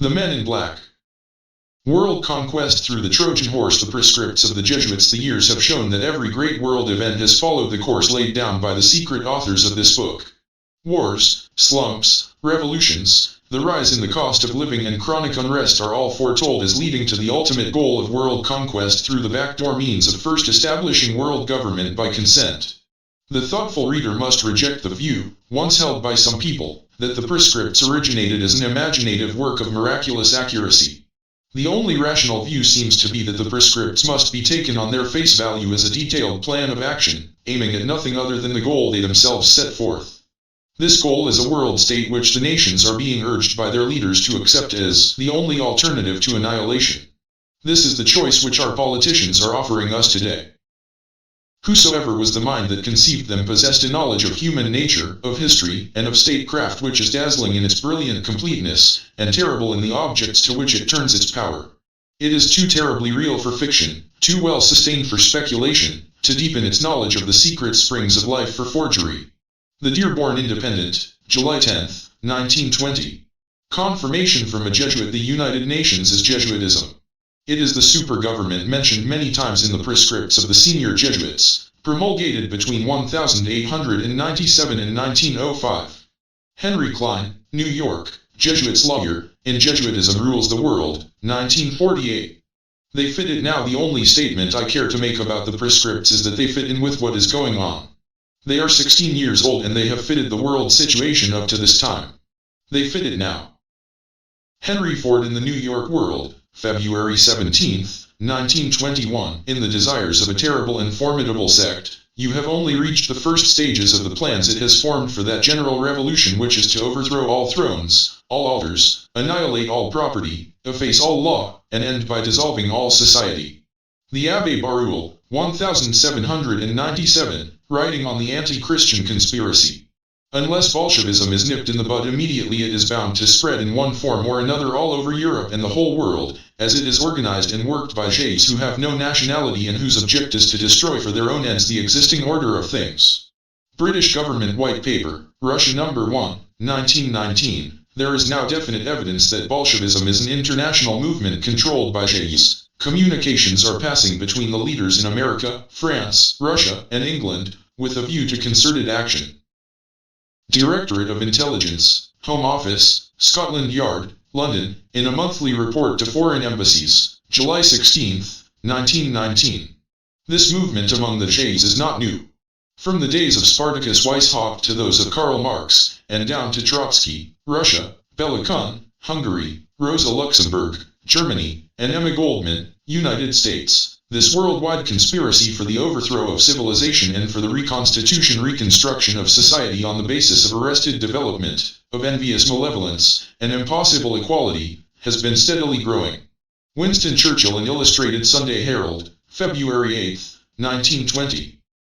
The Men in Black. World conquest through the Trojan horse. The prescripts of the Jesuits. The years have shown that every great world event has followed the course laid down by the secret authors of this book. Wars, slumps, revolutions, the rise in the cost of living and chronic unrest are all foretold as leading to the ultimate goal of world conquest through the backdoor means of first establishing world government by consent. The thoughtful reader must reject the view, once held by some people, that the prescripts originated as an imaginative work of miraculous accuracy. The only rational view seems to be that the prescripts must be taken on their face value as a detailed plan of action, aiming at nothing other than the goal they themselves set forth. This goal is a world state which the nations are being urged by their leaders to accept as the only alternative to annihilation. This is the choice which our politicians are offering us today. Whosoever was the mind that conceived them possessed a knowledge of human nature, of history, and of statecraft which is dazzling in its brilliant completeness, and terrible in the objects to which it turns its power. It is too terribly real for fiction, too well sustained for speculation, to deepen its knowledge of the secret springs of life for forgery. The Dearborn Independent, July 10, 1920. Confirmation from a Jesuit. The United Nations is Jesuitism. It is the super-government mentioned many times in the prescripts of the senior Jesuits, promulgated between 1897 and 1905. Henry Klein, New York, Jesuits lawyer, in Jesuitism rules the world, 1948. They fit it now. The only statement I care to make about the prescripts is that they fit in with what is going on. They are 16 years old and they have fitted the world situation up to this time. They fit it now. Henry Ford in the New York World, February 17, 1921. In the desires of a terrible and formidable sect, you have only reached the first stages of the plans it has formed for that general revolution which is to overthrow all thrones, all altars, annihilate all property, efface all law, and end by dissolving all society. The Abbé Barruel, 1797, writing on the anti-Christian conspiracy. Unless Bolshevism is nipped in the bud immediately, it is bound to spread in one form or another all over Europe and the whole world, as it is organized and worked by Jesuits who have no nationality and whose object is to destroy for their own ends the existing order of things. British Government White Paper, Russia No. 1, 1919. There is now definite evidence that Bolshevism is an international movement controlled by Jesuits. Communications are passing between the leaders in America, France, Russia, and England, with a view to concerted action. Directorate of Intelligence, Home Office, Scotland Yard, London, in a monthly report to foreign embassies, July 16, 1919. This movement among the Jesuits is not new. From the days of Spartacus Weishaupt to those of Karl Marx, and down to Trotsky, Russia, Bela Kun, Hungary, Rosa Luxemburg, Germany, and Emma Goldman, United States. This worldwide conspiracy for the overthrow of civilization and for the reconstruction of society on the basis of arrested development, of envious malevolence, and impossible equality, has been steadily growing. Winston Churchill in Illustrated Sunday Herald, February 8, 1920.